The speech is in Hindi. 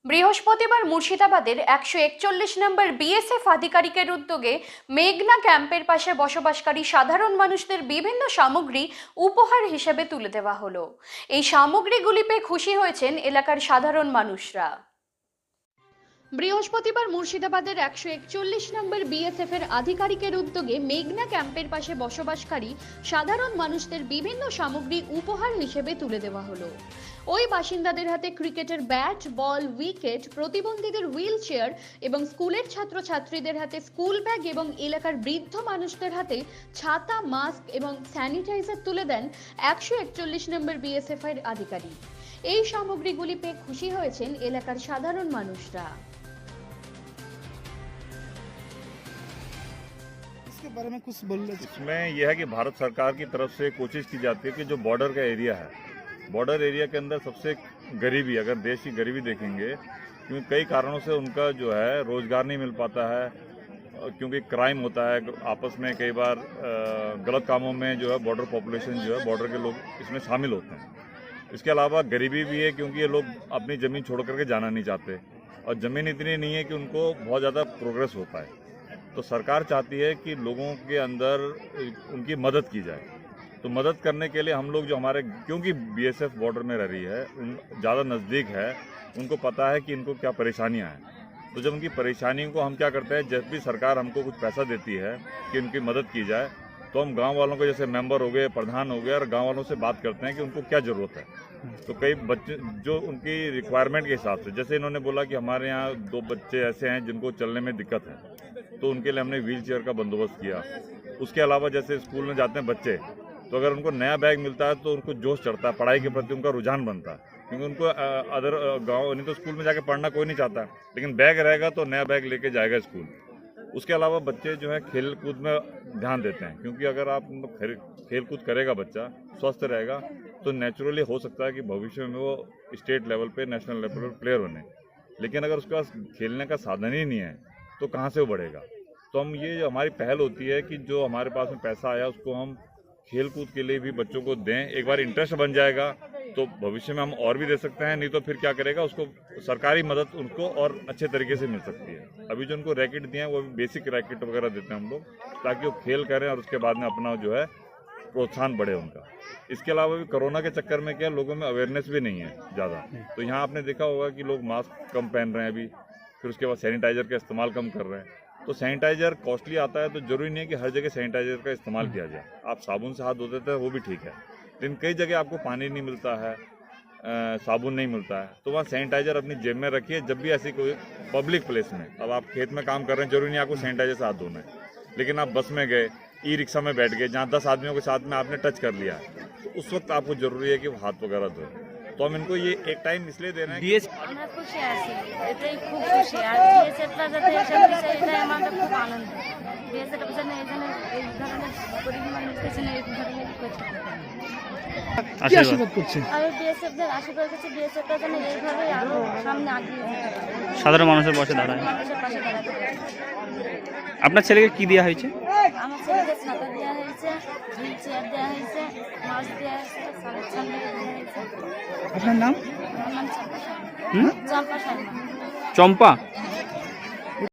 বৃহস্পতিবার মুর্শিদাবাদের 141 নম্বর বিএসএফ আধিকারিকের উদ্যোগে মেঘনা ক্যাম্পের পাশে বসবাসকারী সাধারণ মানুষদের বিভিন্ন সামগ্রী উপহার হিসেবে তুলে দেওয়া হলো। এই সামগ্রীগুলি পেয়ে খুশি হয়েছেন এলাকার সাধারণ মানুষরা। বৃহস্পতিবার মুর্শিদাবাদের 141 নম্বর বিএসএফ এর আধিকারিকের উদ্যোগে মেঘনা ক্যাম্পের পাশে বসবাসকারী সাধারণ মানুষদের বিভিন্ন সামগ্রী উপহার হিসেবে তুলে দেওয়া হলো। ওই বাসিন্দাদের হাতে ক্রিকেটের ব্যাট, বল, উইকেট, প্রতিবন্ধীদের হুইল চেয়ার এবং স্কুলের ছাত্রছাত্রীদের হাতে স্কুল ব্যাগ এবং এলাকার বৃদ্ধ মানুষদের হাতে ছাতা, মাস্ক এবং স্যানিটাইজার তুলে দেন 141 নম্বর বিএসএফ এর আধিকারিক। এই সামগ্রীগুলি পেয়ে খুশি হয়েছেন এলাকার সাধারণ মানুষরা। इसके बारे में कुछ बोलना चाहिए। इसमें यह है कि भारत सरकार की तरफ से कोशिश की जाती है कि जो बॉर्डर का एरिया है, बॉर्डर एरिया के अंदर सबसे गरीबी, अगर देश की गरीबी देखेंगे, क्योंकि कई कारणों से उनका जो है रोजगार नहीं मिल पाता है, क्योंकि क्राइम होता है आपस में, कई बार गलत कामों में जो है बॉर्डर पॉपुलेशन जो है, बॉर्डर के लोग इसमें शामिल होते हैं। इसके अलावा गरीबी भी है क्योंकि ये लोग अपनी ज़मीन छोड़ करके जाना नहीं चाहते और ज़मीन इतनी नहीं है कि उनको बहुत ज़्यादा प्रोग्रेस हो पाए। तो सरकार चाहती है कि लोगों के अंदर उनकी मदद की जाए। तो मदद करने के लिए हम लोग जो हमारे, क्योंकि बीएसएफ बॉर्डर में रह रही है, उन ज़्यादा नज़दीक है, उनको पता है कि इनको क्या परेशानियां हैं। तो जब उनकी परेशानियों को हम क्या करते हैं, जब भी सरकार हमको कुछ पैसा देती है कि उनकी मदद की जाए, तो हम गांव वालों को, जैसे मेंबर हो गए, प्रधान हो गए, और गांव वालों से बात करते हैं कि उनको क्या ज़रूरत है। तो कई बच्चे जो उनकी रिक्वायरमेंट के हिसाब से, जैसे इन्होंने बोला कि हमारे यहाँ 2 बच्चे ऐसे हैं जिनको चलने में दिक्कत है, तो उनके लिए हमने व्हील चेयर का बंदोबस्त किया। उसके अलावा जैसे स्कूल में जाते हैं बच्चे, तो अगर उनको नया बैग मिलता है तो उनको जोश चढ़ता है, पढ़ाई के प्रति उनका रुझान बनता है, क्योंकि उनको अदर गाँव नहीं तो स्कूल में जाके पढ़ना कोई नहीं चाहता, लेकिन बैग रहेगा तो नया बैग लेके जाएगा स्कूल। उसके अलावा बच्चे जो है खेल कूद में ध्यान देते हैं, क्योंकि अगर आप खेल कूद करेगा बच्चा, स्वस्थ रहेगा, तो नेचुरली हो सकता है कि भविष्य में वो स्टेट लेवल पे, नेशनल लेवल पर प्लेयर बने। लेकिन अगर उसके पास खेलने का साधन ही नहीं है तो कहाँ से वो बढ़ेगा। तो हम, ये हमारी पहल होती है कि जो हमारे पास में पैसा आया उसको हम खेल कूद के लिए भी बच्चों को दें। एक बार इंटरेस्ट बन जाएगा तो भविष्य में हम और भी दे सकते हैं, नहीं तो फिर क्या करेगा, उसको सरकारी मदद उनको और अच्छे तरीके से मिल सकती है। अभी जो उनको रैकेट दिए हैं वो बेसिक रैकेट वगैरह देते हैं हम लोग, ताकि वो खेल करें और उसके बाद में अपना जो है प्रोत्साहन बढ़े उनका। इसके अलावा भी कोरोना के चक्कर में क्या, लोगों में अवेयरनेस भी नहीं है ज़्यादा। तो यहाँ आपने देखा होगा कि लोग मास्क कम पहन रहे हैं अभी, फिर उसके बाद सैनिटाइजर का इस्तेमाल कम कर रहे हैं। तो सैनिटाइजर कॉस्टली आता है, तो जरूरी नहीं है कि हर जगह सैनिटाइजर का इस्तेमाल किया जाए। आप साबुन से हाथ धो देते हैं वो भी ठीक है, लेकिन कई जगह आपको पानी नहीं मिलता है, साबुन नहीं मिलता है, तो वहाँ सैनिटाइजर अपनी जेब में रखिए। जब भी ऐसी कोई पब्लिक प्लेस में, अब आप खेत में काम कर रहे हैं, जरूरी नहीं आपको सैनिटाइजर से हाथ धोना है, लेकिन आप बस में गए, ई रिक्शा में बैठ गए, जहाँ 10 आदमियों के साथ में आपने टच कर लिया, तो उस वक्त आपको जरूरी है कि वो हाथ वगैरह धोए। तो हम इनको ये एक टाइम इसलिए दे रहे हैं। আমরা খুশি আছি, এটাই খুব খুশি। আর বিএসএফরা যাতে এসব বিষয়ে, এটাই আমাদের খুব আনন্দ। বিএসএফ যেন এই ধরনের গরিব মানুষদের জন্য এই ধরনের করছে। কি আশীর্বাদ করছেন? আমি বিএসএফদের আশীর্বাদ করছি, বিএসএফরা যেন এইভাবে আরো সামনে আগিয়ে যায়, সাধারণ মানুষের পাশে দাঁড়ায়। মানুষের পাশে দাঁড়াতে পারে। আপনার ছেলেকে কি দেওয়া হয়েছে? আমার ছেলেকে ছাতা দেওয়া হয়েছে, হুইল চেয়ার দেওয়া হয়েছে, মাস্ক দেওয়া হয়েছে, সালেকশন দেওয়া হয়েছে। আপনার নাম? আমার নাম চম্পা শর্মা। চম্পা?